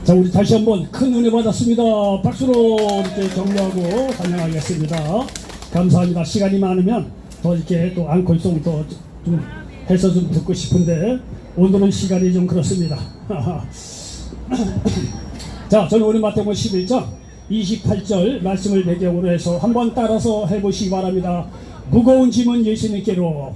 자, 우리 다시 한번 큰 은혜 받았습니다. 박수로 이렇게 격려하고 환영하겠습니다. 감사합니다. 시간이 많으면 더 이렇게 또 앙콜송 더 좀 해서 좀 듣고 싶은데 오늘은 시간이 좀 그렇습니다. 자, 저는 오늘 마태복음 11장 28절 말씀을 배경으로 해서 한번 따라서 해보시기 바랍니다. 무거운 짐은 예수님께로.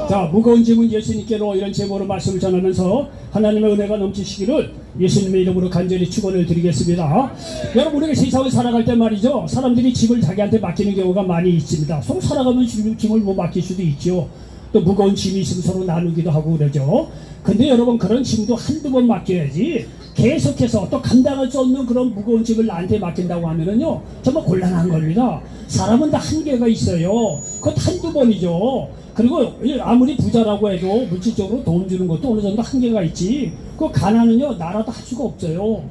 자, 무거운 짐은 예수님께로, 이런 제목으로 말씀을 전하면서 하나님의 은혜가 넘치시기를 예수님의 이름으로 간절히 축원을 드리겠습니다. 여러분, 우리가 세상을 살아갈 때 말이죠, 사람들이 짐을 자기한테 맡기는 경우가 많이 있습니다. 서로 살아가면 짐을 못 맡길 수도 있죠. 또 무거운 짐이 있으면 서로 나누기도 하고 그러죠. 근데 여러분, 그런 짐도 한두 번 맡겨야지 계속해서 또 감당할 수 없는 그런 무거운 짐을 나한테 맡긴다고 하면은요, 정말 곤란한 겁니다. 사람은 다 한계가 있어요. 그것 한두 번이죠. 그리고 아무리 부자라고 해도 물질적으로 돈 주는 것도 어느 정도 한계가 있지. 그 가난은요, 나라도 할 수가 없어요.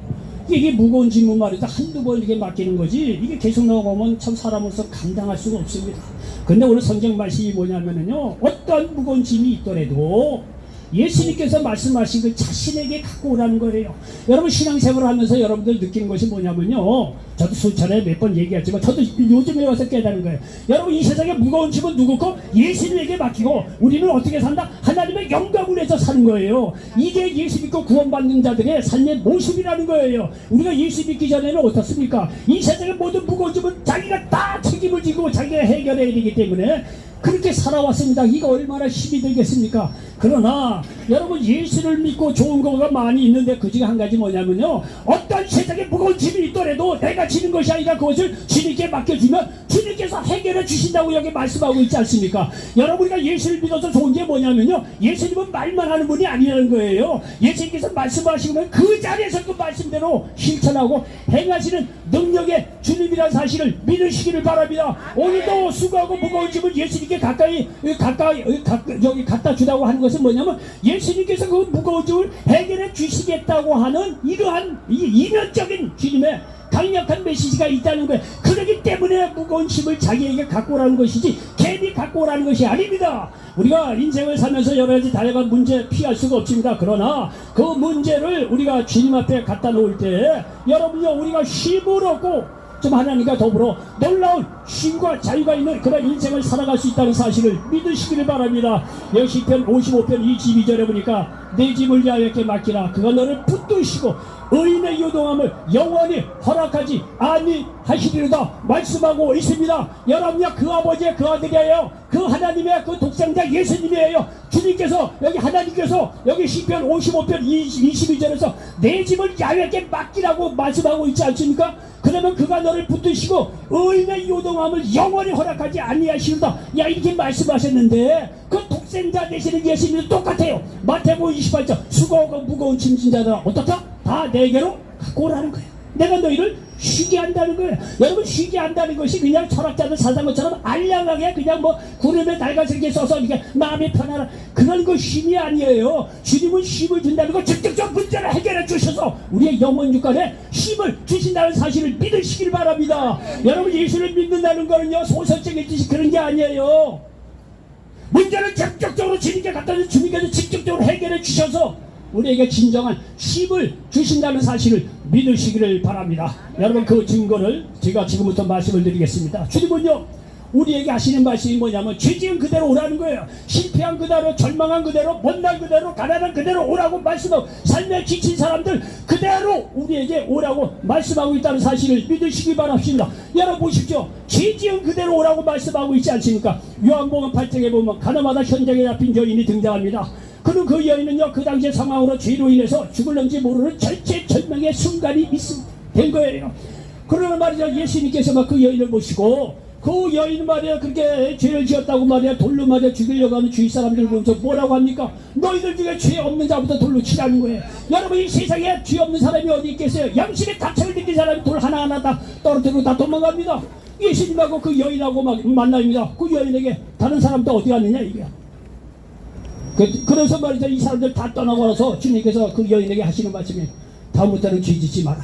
이게 무거운 짐은 말이죠, 한두 번 이렇게 맡기는 거지, 이게 계속 나오면 참 사람으로서 감당할 수가 없습니다. 근데 오늘 성경 말씀이 뭐냐면은요, 어떤 무거운 짐이 있더라도 예수님께서 말씀하신 그 자신에게 갖고 오라는 거예요. 여러분, 신앙생활을 하면서 여러분들 느끼는 것이 뭐냐면요, 저도 수차례 몇 번 얘기했지만 저도 요즘에 와서 깨달은 거예요. 여러분, 이 세상에 무거운 짐은 누구 거? 예수님에게 맡기고 우리는 어떻게 산다? 하나님의 영광을 위해서 사는 거예요. 이게 예수 믿고 구원받는 자들의 삶의 모습이라는 거예요. 우리가 예수 믿기 전에는 어떻습니까? 이 세상의 모든 무거운 짐은 자기가 다 책임을 지고 자기가 해결해야 되기 때문에 그렇게 살아왔습니다. 이거 얼마나 힘이 들겠습니까? 그러나 여러분, 예수를 믿고 좋은 거가 많이 있는데 그 중에 한 가지 뭐냐면요, 어떤 세상에 무거운 짐이 있더라도 내가 지는 것이 아니라 그것을 주님께 맡겨주면 주님께서 해결해 주신다고 여기 말씀하고 있지 않습니까? 여러분이가 예수를 믿어서 좋은 게 뭐냐면요, 예수님은 말만 하는 분이 아니라는 거예요. 예수님께서 말씀하시면 그 자리에서 그 말씀대로 실천하고 행하시는 능력의 주님이라는 사실을 믿으시기를 바랍니다. 오늘도 수고하고 무거운 짐을 예수님께 가까이 여기 갖다 주라고 하는 것은 뭐냐면, 예수님께서 그 무거운 짐을 해결해 주시겠다고 하는 이러한 이면적인 주님의 강력한 메시지가 있다는 거예요. 그렇기 때문에 무거운 짐을 자기에게 갖고 오라는 것이지 괜히 갖고 오라는 것이 아닙니다. 우리가 인생을 살면서 여러 가지 다양한 문제 피할 수가 없습니다. 그러나 그 문제를 우리가 주님 앞에 갖다 놓을 때 여러분요, 우리가 쉼을 얻고 좀 하나님과 더불어 놀라운 쉼과 자유가 있는 그런 인생을 살아갈 수 있다는 사실을 믿으시기를 바랍니다. 시편 55편 22절에 보니까 내 짐을 야훼께 맡기라. 그가 너를 붙드시고 의인의 요동함을 영원히 허락하지 아니하시리로다 말씀하고 있습니다. 여러분요, 그 아버지의 그 아들이에요. 그 하나님의 그 독생자 예수님이에요. 주님께서, 여기 하나님께서 여기 시편 55편 22절에서 내 짐을 야훼께 맡기라고 말씀하고 있지 않습니까? 그러면 그가 너를 붙드시고 의인의 요동함을 영원히 허락하지 아니하시리로다, 이렇게 말씀하셨는데, 그 독생자 되시는 예수님도 똑같아요. 마태복음 28장 수고하고 무거운 짐진 자들아 어떻다? 다 내게로 갖고 오라는 거예요. 내가 너희를 쉬게 한다는 거예요. 여러분, 쉬게 한다는 것이 그냥 철학자들 살던 것처럼 알량하게 그냥 뭐 구름에 날같이 이렇게 써서 이게 마음이 편안한 그런 거 쉼이 아니에요. 주님은 쉼을 준다는 거, 직접적 문제를 해결해 주셔서 우리의 영혼 육간에 쉼을 주신다는 사실을 믿으시길 바랍니다. 여러분, 예수를 믿는다는 거는요, 소설적인 뜻이 그런 게 아니에요. 문제를 직접적으로 주님께 갖다 준 주님께서 직접적으로 해결해 주셔서 우리에게 진정한 쉼을 주신다는 사실을 믿으시기를 바랍니다. 여러분, 그 증거를 제가 지금부터 말씀을 드리겠습니다. 주님은요, 우리에게 하시는 말씀이 뭐냐면 죄지은 그대로 오라는 거예요. 실패한 그대로, 절망한 그대로, 못난 그대로, 가난한 그대로 오라고 말씀하고, 삶에 지친 사람들 그대로 우리에게 오라고 말씀하고 있다는 사실을 믿으시기 바랍니다. 여러분 보십시오. 죄지은 그대로 오라고 말씀하고 있지 않습니까? 요한복음 8장에 보면 가나마다 현장에 잡힌 여인이 등장합니다. 그리고 그 여인은요, 그 당시의 상황으로 죄로 인해서 죽을는지 모르는 절체절명의 순간이 된 거예요. 그러나 말이죠, 예수님께서 막 그 여인을 보시고, 그 여인 말이야, 그렇게 죄를 지었다고 말이야, 돌로 말이야 죽이려고 하는 주위 사람들을 보면서 뭐라고 합니까? 너희들 중에 죄 없는 자부터 돌로 치라는 거예요. 여러분, 이 세상에 죄 없는 사람이 어디 있겠어요? 양심의 가책을 느낀 사람이 돌 하나하나 다 떨어뜨리고 다 도망갑니다. 예수님하고 그 여인하고 막 만납니다. 그 여인에게 다른 사람도 어디 갔느냐 이게. 그래서 말이죠, 이 사람들 다 떠나고 나서 주님께서 그 여인에게 하시는 말씀이 다음부터는 죄 짓지 마라.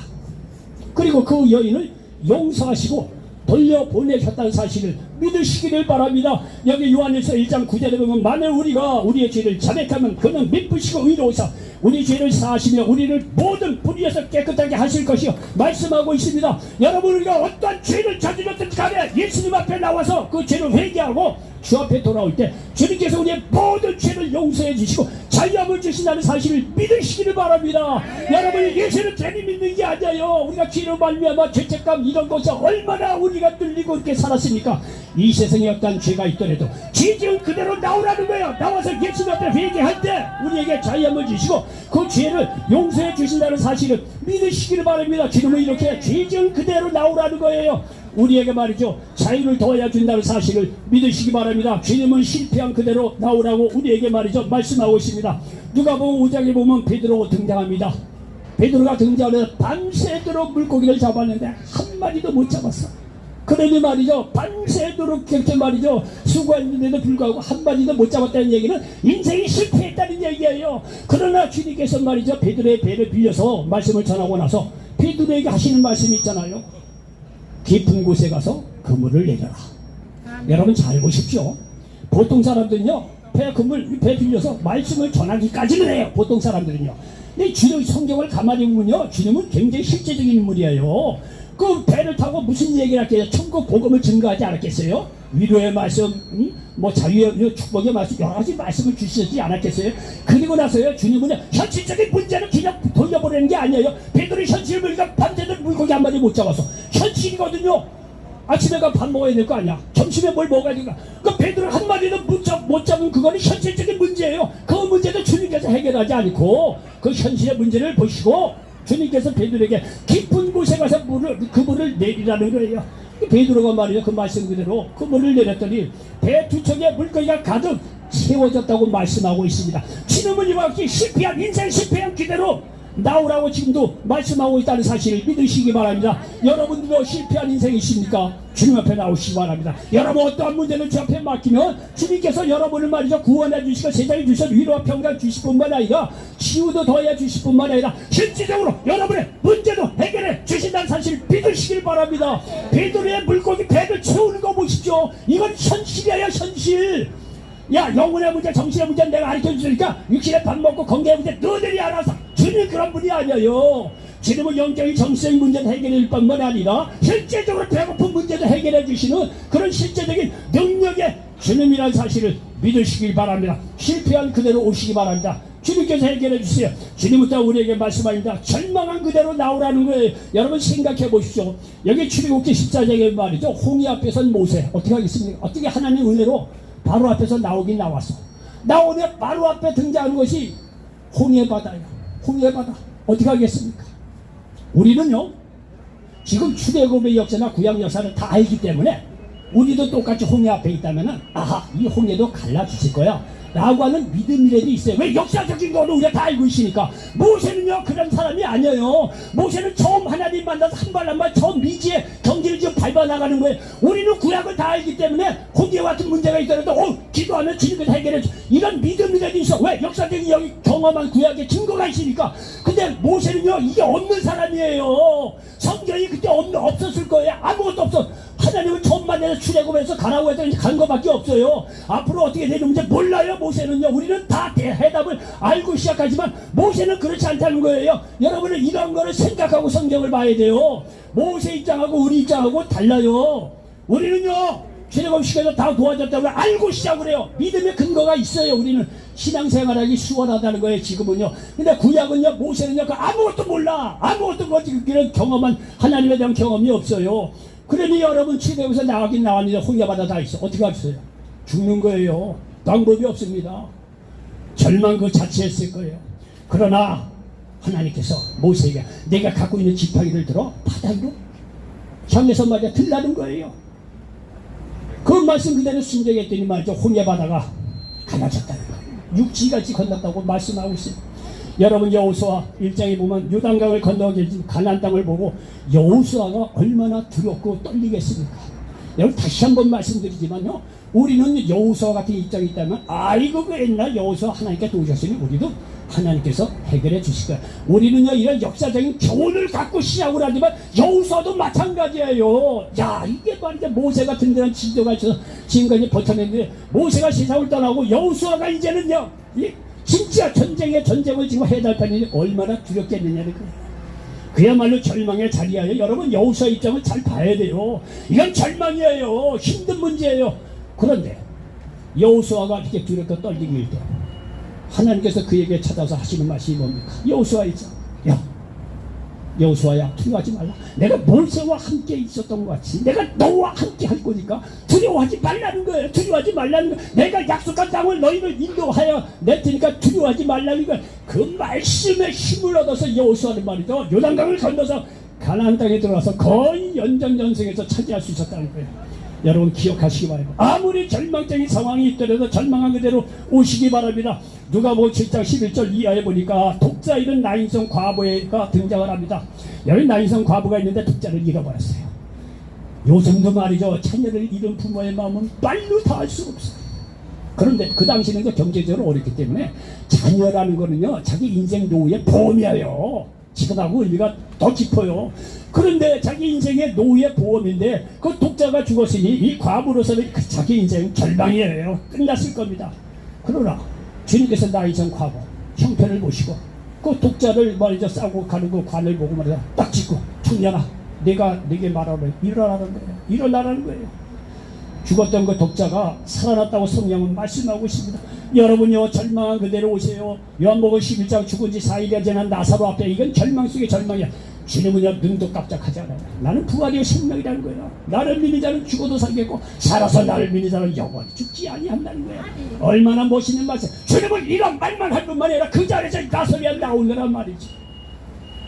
그리고 그 여인을 용서하시고 돌려보내셨다는 사실을 믿으시기를 바랍니다. 여기 요한일서 1장 9절에 보면 만일 우리가 우리의 죄를 자백하면 그는 미쁘시고 의로우사 우리 죄를 사하시며 우리를 모든 불의에서 깨끗하게 하실 것이요 말씀하고 있습니다. 여러분, 우리가 어떤 죄를 저질렀든 간에 예수님 앞에 나와서 그 죄를 회개하고 주 앞에 돌아올 때 주님께서 우리의 모든 죄를 용서해 주시고 자유함을 주신다는 사실을 믿으시기를 바랍니다. 여러분이 예수를 괜히 믿는 게 아니에요. 우리가 죄로 말미암아 죄책감 이런 것에 얼마나 우리가 뚫리고 이렇게 살았습니까? 이 세상에 어떤 죄가 있더라도 죄 지은 그대로 나오라는 거예요. 나와서 예수님 앞에 회개할 때 우리에게 자유함을 주시고 그 죄를 용서해 주신다는 사실을 믿으시기를 바랍니다. 주님은 이렇게 죄 지은 그대로 나오라는 거예요. 우리에게 말이죠, 자유를 더하여 준다는 사실을 믿으시기 바랍니다. 주님은 실패한 그대로 나오라고 우리에게 말이죠 말씀하고 있습니다. 누가복음 5장에 보면 베드로 등장합니다. 베드로가 등장하면서 밤새도록 물고기를 잡았는데 한 마리도 못 잡았어. 그러니 말이죠, 밤새도록 그렇게 말이죠 수고했는데도 불구하고 한 마리도 못 잡았다는 얘기는 인생이 실패했다는 얘기예요. 그러나 주님께서 말이죠 베드로의 배를 빌려서 말씀을 전하고 나서 베드로에게 하시는 말씀이 있잖아요. 깊은 곳에 가서 그물을 내려라. 여러분 잘 보십시오. 보통 사람들은요 배 빌려서 말씀을 전하기까지는 해요. 보통 사람들은요. 근데 주님 성경을 가만히 보면요 주님은 굉장히 실제적인 인물이에요. 그 배를 타고 무슨 얘기를 할게요? 천국 복음을 증거하지 않았겠어요? 위로의 말씀, 뭐 자유의 축복의 말씀, 여러 가지 말씀을 주시지 않았겠어요? 그리고 나서요 주님은 현실적인 문제를 그냥 돌려보내는 게 아니에요. 베드로의 현실을 보니까 밤새도록 물고기 한 마리 못 잡았어. 현실이거든요. 아침에 가 밥 먹어야 될 거 아니야. 점심에 뭘 먹어야 될까? 그 베드로 한 마리도 못 잡은 그거는 현실적인 문제예요. 그 문제도 주님께서 해결하지 않고 그 현실의 문제를 보시고 주님께서 베드로에게 깊은 곳에 가서 그물을 내리라는 거예요. 베드로가 말이죠 그 말씀 그대로 그물을 내렸더니 배 두 척에 물고기가 가득 채워졌다고 말씀하고 있습니다. 주님은 이와 같이 실패한 인생 실패한 그대로 나오라고 지금도 말씀하고 있다는 사실을 믿으시기 바랍니다. 여러분들도 실패한 인생이십니까? 주님 앞에 나오시기 바랍니다. 여러분 어떠한 문제를 주 앞에 맡기면 주님께서 여러분을 말이죠 구원해 주시고 세상에 주셔 위로와 평강 주실 뿐만 아니라 치유도 더해 주실 뿐만 아니라 실질적으로 여러분의 문제도 해결해 주신다는 사실을 믿으시길 바랍니다. 베드로의 물고기 배를 채우는 거 보십시오. 이건 현실이에요, 현실. 야, 영혼의 문제, 정신의 문제는 내가 가르쳐주니까 육신의 밥 먹고 건강의 문제 너희들이 알아서. 주님 그런 분이 아니에요. 주님은 영적인 정신의 문제는 해결일 뿐만 아니라 실제적으로 배고픈 문제도 해결해 주시는 그런 실제적인 능력의 주님이라는 사실을 믿으시길 바랍니다. 실패한 그대로 오시기 바랍니다. 주님께서 해결해 주세요. 주님부터 우리에게 말씀합니다. 절망한 그대로 나오라는 거예요. 여러분 생각해 보십시오. 여기 출애굽기 14장에 말이죠. 홍해 앞에 선 모세 어떻게 하겠습니까? 어떻게 하나님 은혜로 바로 앞에서 나오긴 나왔어. 나오면 바로 앞에 등장하는 것이 홍해 바다예요. 홍해 바다. 어떻게 하겠습니까? 우리는요 지금 출애굽의 역사나 구약 역사를 다 알기 때문에 우리도 똑같이 홍해 앞에 있다면은 아하 이 홍해도 갈라주실 거야 라고 하는 믿음이라도 있어요. 왜? 역사적인 거는 우리가 다 알고 있으니까. 모세는요 그런 사람이 아니에요. 모세는 처음 하나님 만나서 한 발 한 발 처음 미지의 경지를 지금 밟아나가는 거예요. 우리는 구약을 다 알기 때문에 홍해 같은 문제가 있더라도 기도하면 주님께서 해결해 줘. 이런 믿음이라도 있어. 왜? 역사적인 여기 경험한 구약의 증거가 있으니까. 근데 모세는요 이게 없는 사람이에요. 성경이 그때 없었을 거예요. 아무것도 없어. 하나님은 처음 만나서 출애굽해서 가라고 해서 간 거밖에 없어요. 앞으로 어떻게 되는 문제 몰라요. 모세는요. 우리는 다 해답을 알고 시작하지만 모세는 그렇지 않다는 거예요. 여러분은 이런 거를 생각하고 성경을 봐야 돼요. 모세 입장하고 우리 입장하고 달라요. 우리는요 출애굽시켜서 다 도와줬다고 알고 시작을 해요. 믿음의 근거가 있어요. 우리는 신앙생활하기 수월하다는 거예요. 지금은요. 근데 구약은요 모세는요 아무것도 몰라. 아무것도 그런 경험한 하나님에 대한 경험이 없어요. 그러니 여러분 출애굽에서 나가긴 나왔는데 홍해바다 다 있어. 어떻게 하겠어요? 죽는 거예요. 방법이 없습니다. 절망 그 자체였을 거예요. 그러나 하나님께서 모세에게 내가 갖고 있는 지팡이를 들어 바다 위로 향해서 말이야 들라는 거예요. 그 말씀 그대로 순종했더니 말이죠 홍해바다가 갈라졌다는 거예요. 육지같이 건넜다고 말씀하고 있어요. 여러분 여호수아 1장에 보면 요단강을 건너게 가나안 땅을 보고 여호수아가 얼마나 두렵고 떨리겠습니까? 여러분 다시 한번 말씀드리지만요 우리는 여호수아 같은 입장이 있다면 아이고 그 옛날 여호수아 하나님께 도우셨으니 우리도 하나님께서 해결해 주실 거야. 우리는요 이런 역사적인 교훈을 갖고 시작을 하지만 여호수아도 마찬가지예요. 야 이게 말이죠 모세가 든든한 지도가 있어서 지금까지 버텨냈는데 모세가 세상을 떠나고 여호수아가 이제는요 진짜 전쟁을 지금 해달라니 얼마나 두렵겠느냐는 거예요. 그야말로 절망의 자리하여 여러분 여호수아 입장을 잘 봐야 돼요. 이건 절망이에요. 힘든 문제예요. 그런데 여호수아가 이렇게 두렵고 떨리고 있을 때 하나님께서 그에게 찾아서 하시는 말씀이 뭡니까? 여호수아 입장, 여호수아야 두려워하지 말라. 내가 모세와 함께 있었던 것 같이 내가 너와 함께 할 거니까 두려워하지 말라는 거예요. 두려워하지 말라는 거예요. 내가 약속한 땅을 너희를 인도하여 낼 테니까 두려워하지 말라는 거예요. 그 말씀에 힘을 얻어서 여호수아는 말이죠, 요단강을 건너서 가나안 땅에 들어가서 거의 연장전승에서 차지할 수 있었다는 거예요. 여러분 기억하시기 바랍니다. 아무리 절망적인 상황이 있더라도 절망한 그대로 오시기 바랍니다. 누가복음 7장 11절 이하에 보니까 독자 잃은 나인성 과부가 등장을 합니다. 여기 나인성 과부가 있는데 독자를 잃어버렸어요. 요즘도 말이죠, 자녀를 잃은 부모의 마음은 말로 다 알 수 없어요. 그런데 그 당시는 경제적으로 어렵기 때문에 자녀라는 거는요, 자기 인생 노후의 보험이에요. 지금하고 의미가 더 깊어요. 그런데 자기 인생의 노후의 보험인데 그 독자가 죽었으니 이 과부로서는 자기 인생 절망이에요. 끝났을 겁니다. 그러나 주님께서 나이전 과부 형편을 보시고 그 독자를 말이죠, 싸고 가는 그 관을 보고 말이죠, 딱 짚고 청년아 내가 네게 말하라 일어나라는 거예요. 일어나라는 거예요. 죽었던 그 독자가 살아났다고 성경은 말씀하고 있습니다. 여러분요, 절망한 그대로 오세요. 요한복음 11장 죽은 지 4일이 지난 나사로 앞에 이건 절망 속의 절망이야. 주님은요, 눈도 깜짝하지 않아요. 나는 부활이요 생명이라는 거예요. 나를 믿는 자는 죽어도 살겠고 살아서 나를 믿는 자는 영원히 죽지 아니한다는 거예요. 얼마나 멋있는 말씀. 주님은 이런 말만 할 뿐만 아니라 그 자리에서 나사로가 나오느란 말이지.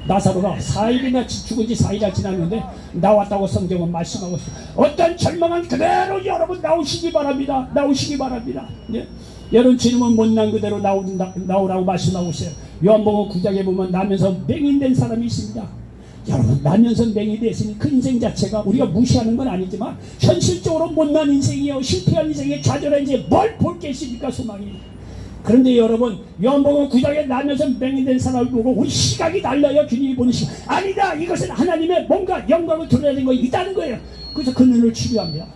나사로가 4일이나 죽은 지 4일이 지났는데 나왔다고 성경은 말씀하고 있어요. 어떤 절망한 그대로 여러분 나오시기 바랍니다. 나오시기 바랍니다. 예? 여러분 주님은 못난 그대로 나오라고 말씀하고 있어요. 요한복음 9장에 보면 나면서 맹인된 사람이 있습니다. 여러분 나면서 맹인이 됐으니 그 인생 자체가 우리가 무시하는 건 아니지만 현실적으로 못난 인생이에요. 실패한 인생에 좌절한 인생에 뭘 볼 게 있습니까? 소망이. 그런데 여러분 요한복음 9장에 나면서 맹인된 사람을 보고 우리 시각이 달라요. 주님이 보는 시각. 아니다, 이것은 하나님의 뭔가 영광을 드러내는 것이 있다는 거예요. 그래서 그 눈을 치료합니다.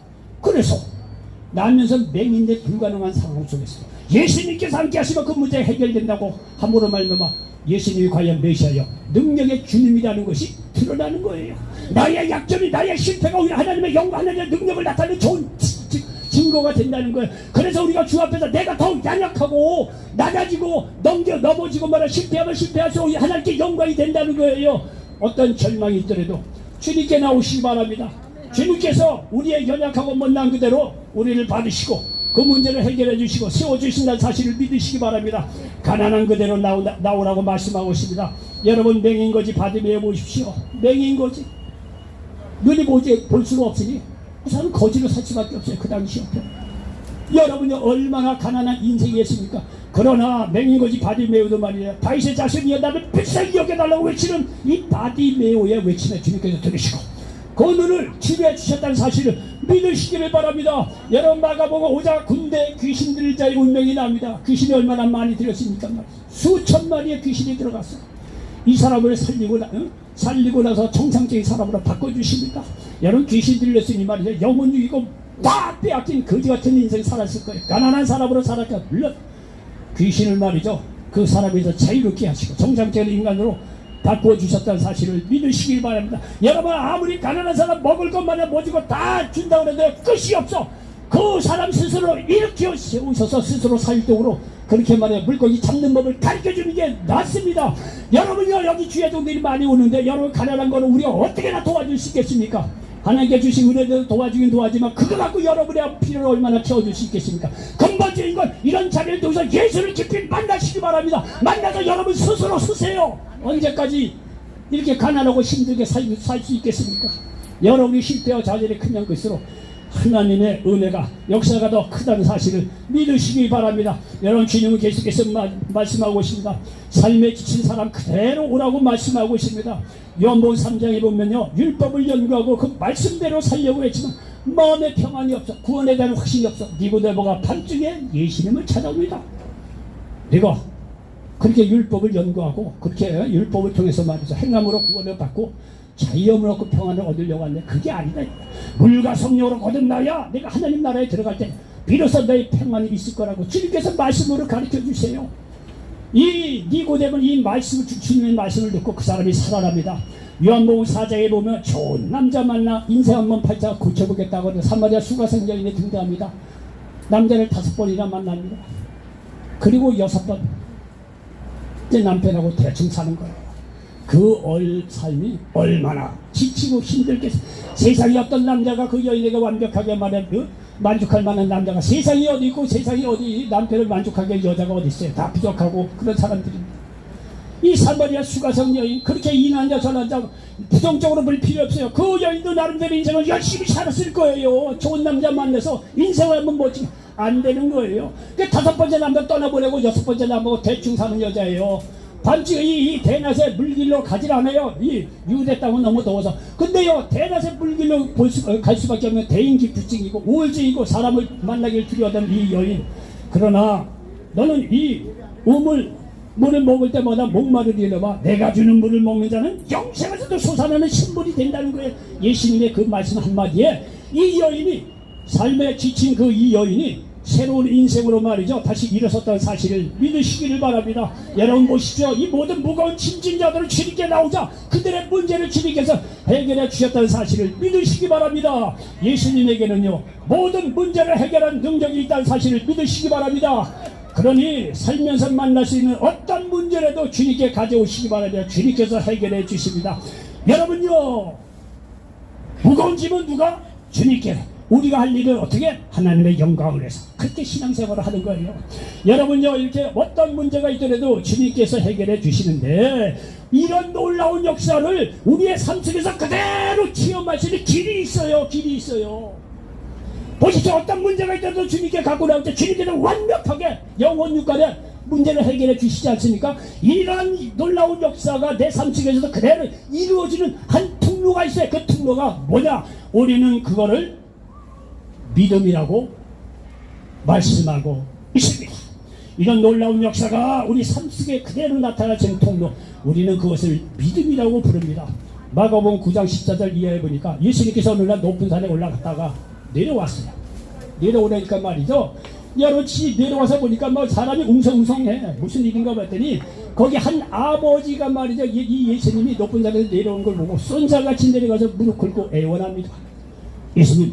그래서 나면서 맹인데 불가능한 상황 속에서 예수님께서 함께 하시면 그 문제가 해결된다고 함부로 말미암아 예수님이 과연 메시아여 능력의 주님이라는 것이 드러나는 거예요. 나의 약점이 나의 실패가 오히려 하나님의 영광, 하나님의 능력을 나타내는 좋은 증거가 된다는 거예요. 그래서 우리가 주 앞에서 내가 더욱 연약하고 낮아지고 넘어지고 말아 실패하면 실패할수록 하나님께 영광이 된다는 거예요. 어떤 절망이 있더라도 주님께 나오시기 바랍니다. 주님께서 우리의 연약하고 못난 그대로 우리를 받으시고 그 문제를 해결해 주시고 세워주신다는 사실을 믿으시기 바랍니다. 가난한 그대로 나오라고 말씀하고 있습니다. 여러분 맹인거지 받으며 보십시오. 맹인거지 눈이 볼 수가 없으니 그 사람은 거지로 살 수밖에 없어요. 그 당시 옆에 여러분이 얼마나 가난한 인생이었습니까? 그러나 맹인거지 바디메오도 말이에요. 다윗의 자손이여 나를 비싸게 여겨달라고 외치는 이 바디메오의 외침에 주님께서 들으시고 그 눈을 치료해 주셨다는 사실을 믿으시기를 바랍니다. 여러분 마가복음 5장 군대 귀신 들릴 자의 운명이 납니다. 귀신이 얼마나 많이 들었습니까? 수천 마리의 귀신이 들어갔어. 이 사람을 살리고 나서 정상적인 사람으로 바꿔주십니까? 여러분 귀신 들렸으니 말이죠. 영혼 죽이고 다 빼앗긴 거지 같은 인생 살았을 거예요. 가난한 사람으로 살았다. 물론 귀신을 말이죠, 그 사람에서 자유롭게 하시고 정상적인 인간으로 바꿔주셨다는 사실을 믿으시길 바랍니다. 여러분 아무리 가난한 사람 먹을 것마다 뭐 주고 다 준다고 해도 끝이 없어. 그 사람 스스로 일으켜 세우셔서 스스로 살도록 그렇게 말해 물고기 잡는 법을 가르쳐주는 게 낫습니다. 여러분요 여기 주의 종들이 많이 오는데 여러분 가난한 거는 우리가 어떻게나 도와줄 수 있겠습니까? 하나님께 주신 은혜도 도와주긴 도와지만 그거 갖고 여러분의 필요를 얼마나 채워줄 수 있겠습니까? 근본적인 건 이런 자리를 통해서 예수를 깊이 만나시기 바랍니다. 만나서 여러분 스스로 쓰세요. 언제까지 이렇게 가난하고 힘들게 살 수 있겠습니까? 여러분이 실패와 좌절이 크면 클수록 하나님의 은혜가 역사가 더 크다는 사실을 믿으시기 바랍니다. 여러분 주님은 계속해서 말씀하고 있습니다. 삶에 지친 사람 그대로 오라고 말씀하고 있습니다. 요한복음 3장에 보면요, 율법을 연구하고 그 말씀대로 살려고 했지만 마음에 평안이 없어, 구원에 대한 확신이 없어. 니고데모가 밤중에 예수님을 찾아옵니다. 내가 그렇게 율법을 연구하고 그렇게 율법을 통해서 말이죠, 행함으로 구원을 받고 자유함을 얻고 평안을 얻으려고 하는데 그게 아니다. 물과 성령으로 거듭나야 내가 하나님 나라에 들어갈 때 비로소 너의 평안이 있을 거라고 주님께서 말씀으로 가르쳐 주세요. 이 니고데모는 이 말씀을 주님의 말씀을 듣고 그 사람이 살아납니다. 요한복음 4장에 보면 좋은 남자 만나 인생 한번 팔자 고쳐보겠다고 사마리아 수가성 여인이 등장합니다. 남자를 5번이나 만납니다. 그리고 6번 이제 남편하고 대충 사는 거예요. 그 삶이 얼마나 지치고 힘들겠어. 세상에 어떤 남자가 그 여인에게 완벽하게 만족할 만한 남자가 세상에 어디 있고 세상에 어디 남편을 만족하게 여자가 어디 있어요. 다 부족하고 그런 사람들입니다. 이 사마리아 수가성 여인 그렇게 이난자 저난자 부정적으로 볼 필요 없어요. 그 여인도 나름대로 인생을 열심히 살았을 거예요. 좋은 남자 만나서 인생을 한번 멋지게 안 되는 거예요. 그 5번째 남자 떠나보내고 6번째 남자고 대충 사는 여자예요. 반지 이 대낮에 물길로 가질 않아요. 이 유대 땅은 너무 더워서. 근데요 대낮에 물길로 갈 수밖에 없는 대인기피증이고 우울증이고 사람을 만나길 두려워하던 이 여인. 그러나 너는 이 물을 먹을 때마다 목마르리려봐 내가 주는 물을 먹는 자는 영생에서도 솟아나는 신물이 된다는 거예요. 예수님의 그 말씀 한마디에 이 여인이 삶에 지친 그 이 여인이 새로운 인생으로 말이죠 다시 일어섰다는 사실을 믿으시기를 바랍니다. 여러분 보십시오. 이 모든 무거운 짐진 자들을 주님께 나오자 그들의 문제를 주님께서 해결해 주셨다는 사실을 믿으시기 바랍니다. 예수님에게는요 모든 문제를 해결한 능력이 있다는 사실을 믿으시기 바랍니다. 그러니 살면서 만날 수 있는 어떤 문제라도 주님께 가져오시기 바랍니다. 주님께서 해결해 주십니다. 여러분요 무거운 짐은 누가? 주님께. 우리가 할 일은 어떻게? 하나님의 영광을 위해서 그렇게 신앙생활을 하는 거예요. 여러분요 이렇게 어떤 문제가 있더라도 주님께서 해결해 주시는데 이런 놀라운 역사를 우리의 삶 속에서 그대로 체험할 수 있는 길이 있어요. 길이 있어요. 보십시오. 어떤 문제가 있더라도 주님께 갖고 나올 때 주님께서 완벽하게 영혼 육간에 문제를 해결해 주시지 않습니까? 이런 놀라운 역사가 내 삶 속에서도 그대로 이루어지는 한 통로가 있어요. 그 통로가 뭐냐? 우리는 그거를 믿음이라고 말씀하고 있습니다. 이런 놀라운 역사가 우리 삶 속에 그대로 나타나는 통로, 우리는 그것을 믿음이라고 부릅니다. 마가복음 9장 14절 이하에 보니까 예수님께서 어느 날 높은 산에 올라갔다가 내려왔어요. 내려오니까 말이죠. 여러 내려와서 보니까 뭐 사람이 웅성웅성해. 무슨 일인가 봤더니 거기 한 아버지가 말이죠. 이 예수님이 높은 산에서 내려오는 걸 보고 쏜살같이 내려가서 무릎 꿇고 애원합니다. 예수님,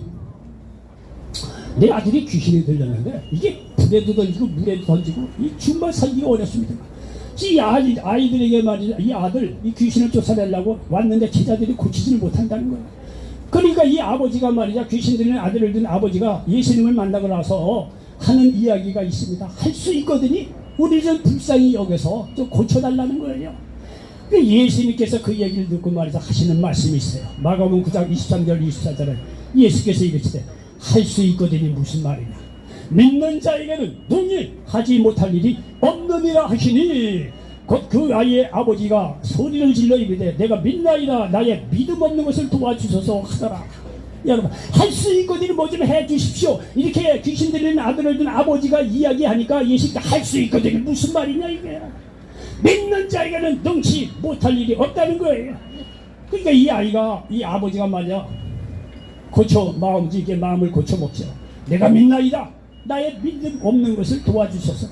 내 아들이 귀신이 들렸는데 이게 불에도 던지고 물에도 던지고 이 정말 살기가 어렵습니다. 이 아이들에게 말이죠. 이 아들 이 귀신을 쫓아내려고 왔는데 제자들이 고치지를 못한다는 거예요. 그러니까 이 아버지가 말이죠. 귀신 들리는 아들을 둔 아버지가 예수님을 만나고 나서 하는 이야기가 있습니다. 할 수 있거든요. 우리를 불쌍히 여겨서 좀 고쳐달라는 거예요. 예수님께서 그 얘기를 듣고 말이죠. 하시는 말씀이 있어요. 마가복음 9장 23절 24절에 예수께서 이르시되 할 수 있거든요. 무슨 말이냐? 믿는 자에게는 능히 하지 못할 일이 없느니라 하시니 곧 그 아이의 아버지가 소리를 질러 이르되 내가 믿나이다 나의 믿음 없는 것을 도와주소서 하더라. 여러분 할 수 있거든요. 뭐 좀 해주십시오. 이렇게 귀신 들리는 아들을 둔 아버지가 이야기하니까 예수님께 할 수 있거든요. 무슨 말이냐 이게. 믿는 자에게는 능치 못할 일이 없다는 거예요. 그러니까 이 아이가 이 아버지가 말이야 마음을 고쳐먹죠. 내가 믿나이다 나의 믿음 없는 것을 도와주소서.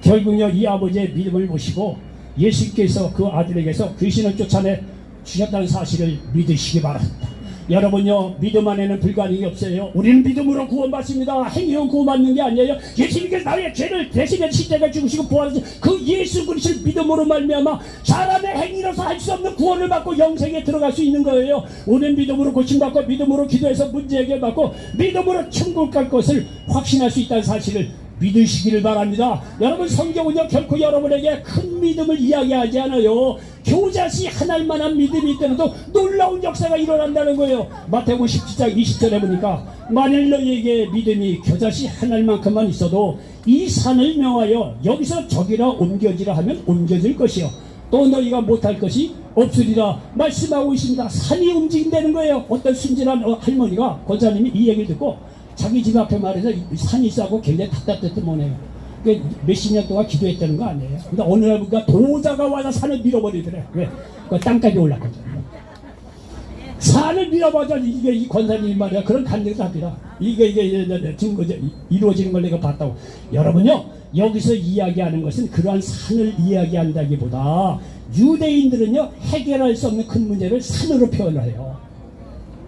결국요 이 아버지의 믿음을 보시고 예수께서 그 아들에게서 귀신을 쫓아내 주셨다는 사실을 믿으시기 바랍니다. 여러분요 믿음 안에는 불가능이 없어요. 우리는 믿음으로 구원받습니다. 행위로 구원받는 게 아니에요. 예수님께서 나의 죄를 대신해 십자가에 죽으시고 부활하신 그 예수 그리스도를 믿음으로 말미암아 사람의 행위로서 할 수 없는 구원을 받고 영생에 들어갈 수 있는 거예요. 우리는 믿음으로 고침받고 믿음으로 기도해서 문제 해결받고 믿음으로 천국 갈 것을 확신할 수 있다는 사실을 믿으시기를 바랍니다. 여러분 성경은요 결코 여러분에게 큰 믿음을 이야기하지 않아요. 겨자씨 하나만한 믿음이 있더라도 놀라운 역사가 일어난다는 거예요. 마태복음 17장 20절에 보니까 만일 너희에게 믿음이 겨자씨 하나만큼만 있어도 이 산을 명하여 여기서 저기라 옮겨지라 하면 옮겨질 것이요 또 너희가 못할 것이 없으리라 말씀하고 있습니다. 산이 움직인다는 거예요. 어떤 순진한 할머니가 권사님이 이 얘기를 듣고 자기 집 앞에 말해서 산이 있어하고 굉장히 답답했더만해요. 몇십 년 동안 기도했다는 거 아니에요. 근데 어느 날 보니까 도자가 와서 산을 밀어버리더래. 왜? 그 땅까지 올랐거든. 산을 밀어버려. 이게 이 권사님 말이야. 그런 간증을 합니다. 이게 지금 이루어지는 걸 내가 봤다고. 여러분요 여기서 이야기하는 것은 그러한 산을 이야기한다기보다 유대인들은요 해결할 수 없는 큰 문제를 산으로 표현해요.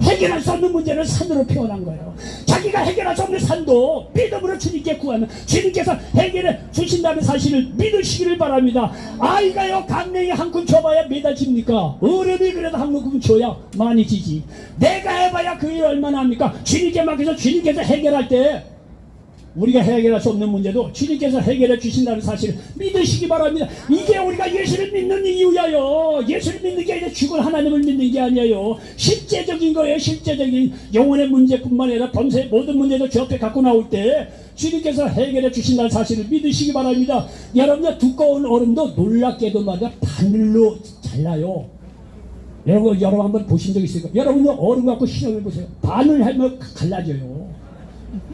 해결할 수 없는 문제를 산으로 표현한 거예요. 자기가 해결할 수 없는 산도 믿음으로 주님께 구하면 주님께서 해결해 주신다는 사실을 믿으시기를 바랍니다. 아이가요 강냉이 한 큼 줘봐야 매달 집니까? 어른이 그래도 한 큼 줘야 많이 지지. 내가 해봐야 그 일 얼마나 합니까? 주님께 맡겨서 주님께서 해결할 때 우리가 해결할 수 없는 문제도 주님께서 해결해 주신다는 사실을 믿으시기 바랍니다. 이게 우리가 예수를 믿는 이유야요. 예수를 믿는 게 아니라 죽은 하나님을 믿는 게 아니에요. 실제적인 거예요. 실제적인 영혼의 문제뿐만 아니라 범세의 모든 문제도 주 앞에 갖고 나올 때 주님께서 해결해 주신다는 사실을 믿으시기 바랍니다. 여러분요 두꺼운 얼음도 놀랍게도 말이야 바늘로 잘라요. 여러분 한번 보신 적 있습니까? 여러분요 얼음 갖고 실험해 보세요. 바늘 하면 갈라져요.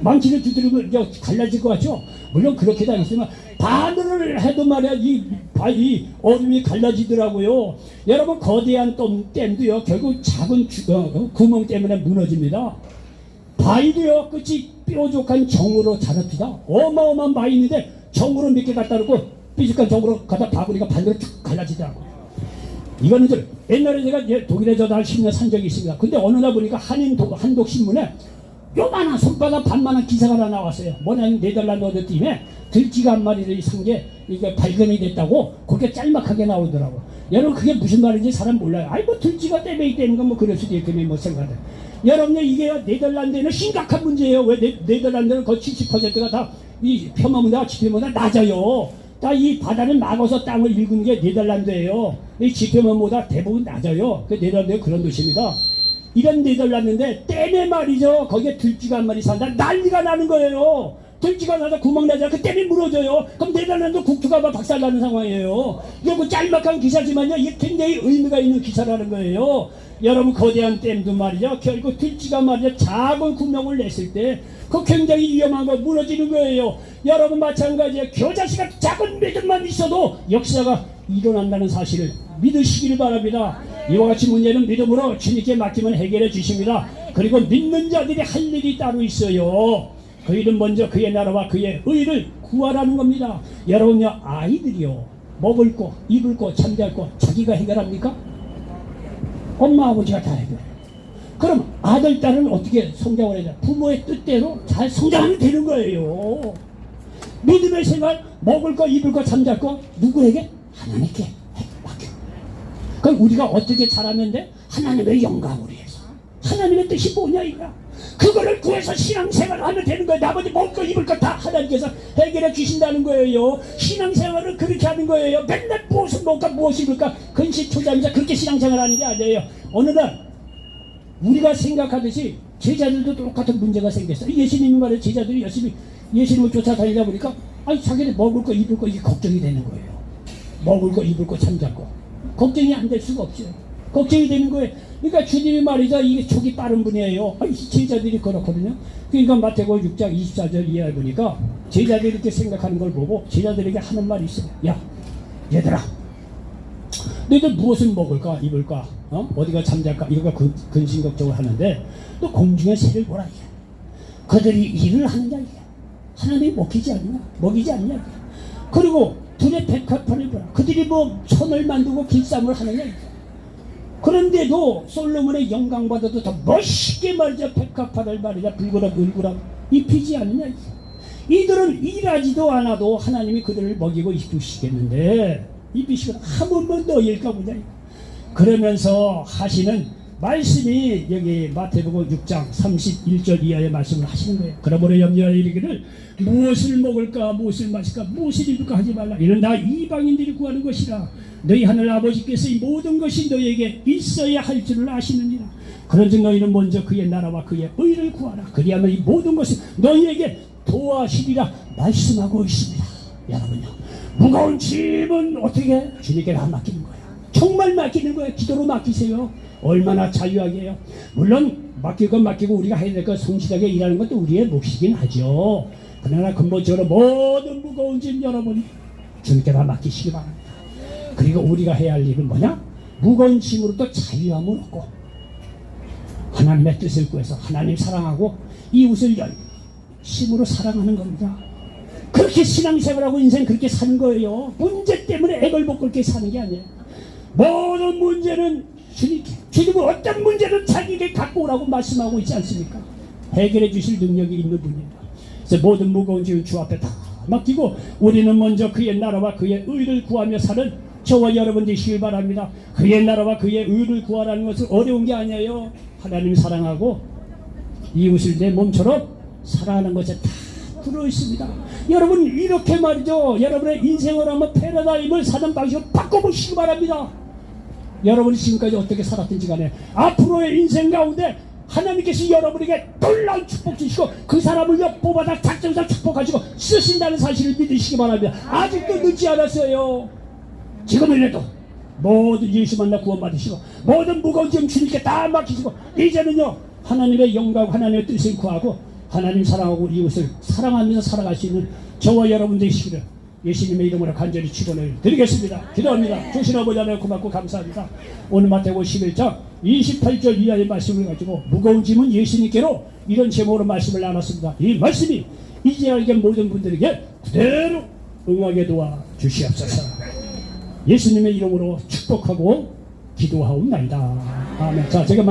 망치를 두드리면 갈라질 것 같죠? 물론 그렇게도 하겠지만 바늘을 해도 말이야 이 얼음이 갈라지더라고요. 여러분 거대한 댐도요 결국 작은 구멍 때문에 무너집니다. 바위도요 끝이 뾰족한 정으로 자랍니다. 어마어마한 바위 있는데 정으로 몇 개 갖다 놓고 뾰족한 정으로 갖다 바구니가 반대로 쭉 갈라지더라고요. 이거는 옛날에 제가 독일에 저도 한 10년 산 적이 있습니다. 근데 어느 날 보니까 한독신문에 요만한 손바닥 반만한 기사가 하나 나왔어요. 뭐냐면 네덜란드 어느 팀에 들쥐가 한 마리를 산게 이게 발견이 됐다고 그렇게 짤막하게 나오더라고. 여러분 그게 무슨 말인지 사람 몰라요. 아이 뭐 들쥐가 떼매 있다는 건 뭐 그럴 수도 있겠네 뭐 생각해. 여러분요 이게 네덜란드에는 심각한 문제예요. 왜 네덜란드는 거의 70%가 다 이 표면보다 지표면보다 낮아요. 다 이 바다를 막아서 땅을 일구는 게 네덜란드예요. 이 지표면보다 대부분 낮아요. 그 네덜란드가 그런 도시입니다. 이런 네덜란드인데 댐에 말이죠. 거기에 들쥐가 한 마리 산다. 난리가 나는 거예요. 들쥐가 나서 구멍 나자 그 댐이 무너져요. 그럼 네덜란드 국토가 박살나는 상황이에요. 이게 뭐 짤막한 기사지만요. 이게 굉장히 의미가 있는 기사라는 거예요. 여러분 거대한 댐도 말이죠. 결국 들쥐가 말이죠. 작은 구멍을 냈을 때 그 굉장히 위험한 거 무너지는 거예요. 여러분 마찬가지예요. 겨자씨가 작은 믿음만 있어도 역사가 일어난다는 사실을 믿으시기를 바랍니다. 이와 같이 문제는 믿음으로 주님께 맡기면 해결해 주십니다. 그리고 믿는 자들이 할 일이 따로 있어요. 그 일은 먼저 그의 나라와 그의 의를 구하라는 겁니다. 여러분요 아이들이요 먹을 거 입을 거 잠잘 거 자기가 해결합니까? 엄마 아버지가 다 해결해요. 그럼 아들 딸은 어떻게 성장을 해야 돼? 부모의 뜻대로 잘 성장하면 되는 거예요. 믿음의 생활 먹을 거 입을 거 잠잘 거 누구에게? 하나님께 맡겨. 그럼 우리가 어떻게 잘하면 돼? 하나님의 영광으로 해서. 하나님의 뜻이 뭐냐 이거야. 그거를 구해서 신앙생활을 하면 되는 거예요. 나머지 먹을 거 입을 거 다 하나님께서 해결해 주신다는 거예요. 신앙생활을 그렇게 하는 거예요. 맨날 무엇을 먹을까 무엇을 입을까 근시초자입니다. 그렇게 신앙생활 하는 게 아니에요. 어느 날 우리가 생각하듯이 제자들도 똑같은 문제가 생겼어요. 예수님이 말해 제자들이 열심히 예수님을 쫓아다니다 보니까 아니 자기들 먹을 거 입을 거 이게 걱정이 되는 거예요. 먹을 거 입을 거 잠잘 거 걱정이 안 될 수가 없어요. 걱정이 되는 거예요. 그러니까 주님이 말이죠. 이게 촉이 빠른 분이에요. 아니, 제자들이 그렇거든요. 그러니까 마태복음 6장 24절 이하에 보니까 제자들이 이렇게 생각하는 걸 보고 제자들에게 하는 말이 있어요. 야 얘들아 너희들 무엇을 먹을까 입을까 어디가 잠잘까 이런 거 근심 걱정을 하는데 또 공중의 새를 보라 이게. 그들이 일을 하느냐 이게. 하나님이 먹이지 않느냐 이게. 그리고 둘의 백합판을 보라. 그들이 뭐 천을 만들고 길쌈을 하느냐 이게. 그런데도 솔로몬의 영광 받아도 더 멋있게 말이죠. 백합판을 말이죠. 불그락 입히지 않느냐 이게. 이들은 일하지도 않아도 하나님이 그들을 먹이고 입히시겠는데 입히시고 한 번만 더 일까 보자. 그러면서 하시는 말씀이 여기 마태복음 6장 31절 이하의 말씀을 하시는 거예요. 그러므로 염려하여 이르기를 무엇을 먹을까 무엇을 마실까 무엇을 입을까 하지 말라. 이는 다 이방인들이 구하는 것이라. 너희 하늘 아버지께서 이 모든 것이 너희에게 있어야 할 줄을 아시느니라. 그런즉 너희는 먼저 그의 나라와 그의 의를 구하라. 그리하면 이 모든 것이 너희에게 도와주리라 말씀하고 있습니다. 여러분요 무거운 짐은 어떻게 주님께 다 맡기는 거예요. 정말 맡기는 거예요. 기도로 맡기세요. 얼마나 자유하게 해요. 물론 맡길 건 맡기고 우리가 해야 될 건 성실하게 일하는 것도 우리의 몫이긴 하죠. 그러나 근본적으로 모든 무거운 짐 여러분 주님께 다 맡기시기 바랍니다. 그리고 우리가 해야 할 일은 뭐냐? 무거운 짐으로도 자유함을 얻고 하나님의 뜻을 구해서 하나님 사랑하고 이웃을 열심으로 사랑하는 겁니다. 그렇게 그렇게 신앙생활하고 인생 그렇게 사는 거예요. 문제 때문에 애걸 먹고 그렇게 사는 게 아니에요. 모든 문제는 주님께, 주님은 어떤 문제는 자기에게 갖고 오라고 말씀하고 있지 않습니까? 해결해 주실 능력이 있는 분입니다. 그래서 모든 무거운 짐을 주 앞에 다 맡기고 우리는 먼저 그의 나라와 그의 의를 구하며 사는 저와 여러분 되시길 바랍니다. 그의 나라와 그의 의를 구하라는 것은 어려운 게 아니에요. 하나님 사랑하고 이웃을 내 몸처럼 사랑하는 것에 다 들어있습니다. 여러분 이렇게 말이죠. 여러분의 인생을 한번 패러다임을 사는 방식으로 바꿔보시기 바랍니다. 여러분이 지금까지 어떻게 살았든지 간에 앞으로의 인생 가운데 하나님께서 여러분에게 놀라운 축복 주시고 그 사람을 뽑아다 작정상 축복하시고 쓰신다는 사실을 믿으시기 바랍니다. 아직도 늦지 않았어요. 지금이라도 모든 예수 만나 구원받으시고 모든 무거운 짐 주님께 다 맡기시고 이제는요 하나님의 영광 하나님의 뜻을 구하고 하나님 사랑하고 이웃을 사랑하면서 살아갈 수 있는 저와 여러분 되시기를 예수님의 이름으로 간절히 축원을 드리겠습니다. 기도합니다. 주신 아버지 하나님 고맙고 감사합니다. 오늘 마태복음 11장 28절 이하의 말씀을 가지고 무거운 짐은 예수님께로 이런 제목으로 말씀을 나눴습니다. 이 말씀이 이제에게 모든 분들에게 그대로 응하게 도와 주시옵소서. 예수님의 이름으로 축복하고 기도하옵나이다. 아멘. 자, 제가